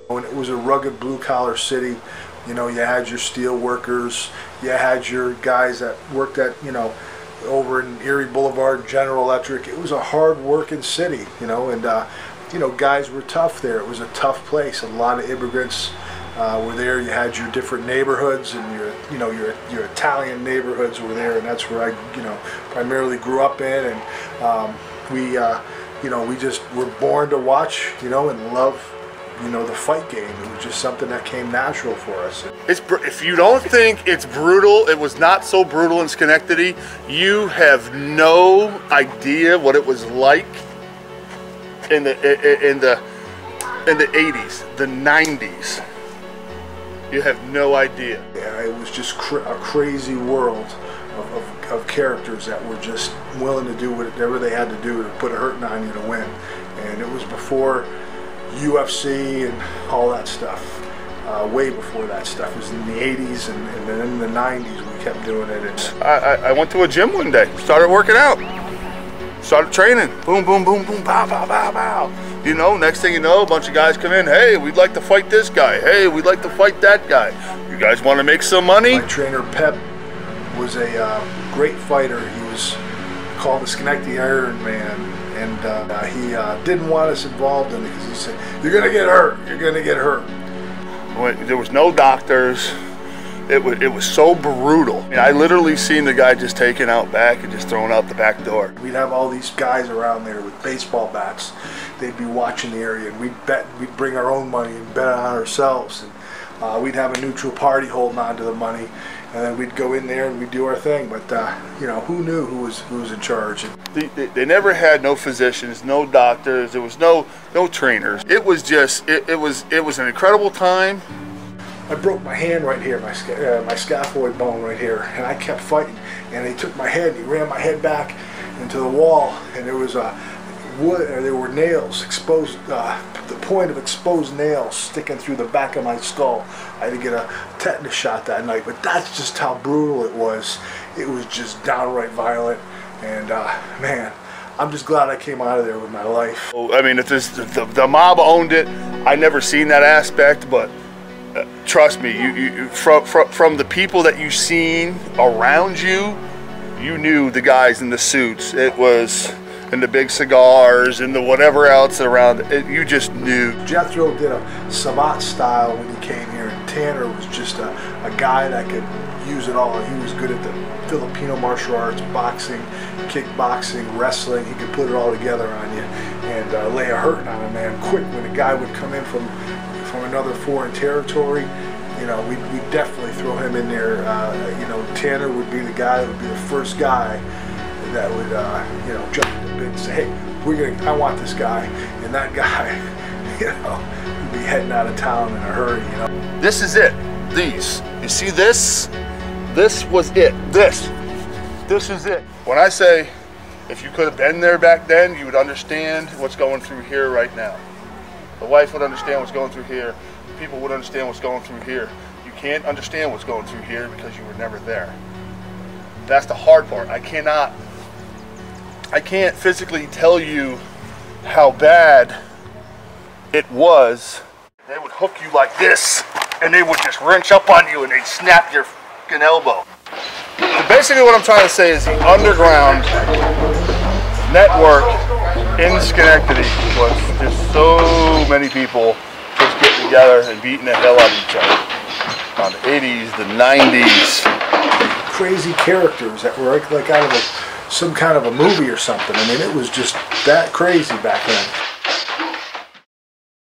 When it was a rugged blue-collar city, you know, you had your steel workers, you had your guys that worked at, you know, over in Erie Boulevard, General Electric. It was a hard-working city, you know, and you know, guys were tough there. It was a tough place. A lot of immigrants were there. You had your different neighborhoods, and your Italian neighborhoods were there, and that's where I, you know, primarily grew up in. And you know, we just were born to watch, you know, and love, you know, the fight game. It was just something that came natural for us. If you don't think it's brutal, it was not so brutal in Schenectady. You have no idea what it was like in the 80s, the 90s. You have no idea. Yeah, it was just a crazy world of characters that were just willing to do whatever they had to do to put a hurting on you to win. And it was before UFC and all that stuff. Way before that stuff. It was in the 80s, and then in the 90s we kept doing it. I went to a gym one day, started working out, started training. Boom, boom, boom, boom, pow, pow, pow, pow. You know, next thing you know, a bunch of guys come in. Hey, we'd like to fight this guy. Hey, we'd like to fight that guy. You guys want to make some money? My trainer Pep was a great fighter. He was called the Schenectady Iron Man, and he didn't want us involved in it because he said, "You're gonna get hurt. You're gonna get hurt." There was no doctors. It was so brutal. I mean, I literally seen the guy just taken out back and just thrown out the back door. We'd have all these guys around there with baseball bats. They'd be watching the area, and we'd bring our own money and bet on ourselves. And we'd have a neutral party holding on to the money, and then we'd go in there and we'd do our thing. But you know, who knew who was in charge? They never had no physicians, no doctors. There was no trainers. It was just it was an incredible time. I broke my hand right here, my scaphoid bone right here, and I kept fighting. And he took my head, and he ran my head back into the wall, and there was there were nails exposed, the point of exposed nails sticking through the back of my skull. I had to get a tetanus shot that night, but that's just how brutal it was. It was just downright violent, and man, I'm just glad I came out of there with my life. I mean, if the mob owned it, I never seen that aspect, but trust me, from the people that you seen around you, you knew the guys in the suits. It was in the big cigars and the whatever else around it. You just knew. Jethro did a Sabat style when he came here, and Tanner was just a guy that could use it all. He was good at the Filipino martial arts, boxing, kickboxing, wrestling. He could put it all together on you and lay a hurting on a man quick. When a guy would come in from another foreign territory, you know, we'd definitely throw him in there. You know, Tanner would be the guy that would be the first guy that would, you know, jump in the bit and say, hey, I want this guy. And that guy, you know, would be heading out of town in a hurry, you know. This is it. These. You see this? This was it. This is it. When I say, if you could have been there back then, you would understand what's going through here right now. The wife would understand what's going through here. People would understand what's going through here. You can't understand what's going through here because you were never there. That's the hard part. I can't physically tell you how bad it was. They would hook you like this, and they would just wrench up on you, and they'd snap your fucking elbow. So basically what I'm trying to say is the underground network in Schenectady was just so many people just getting together and beating the hell out of each other. On the 80s, the 90s. Crazy characters that were like out of some kind of a movie or something. I mean, it was just that crazy back then.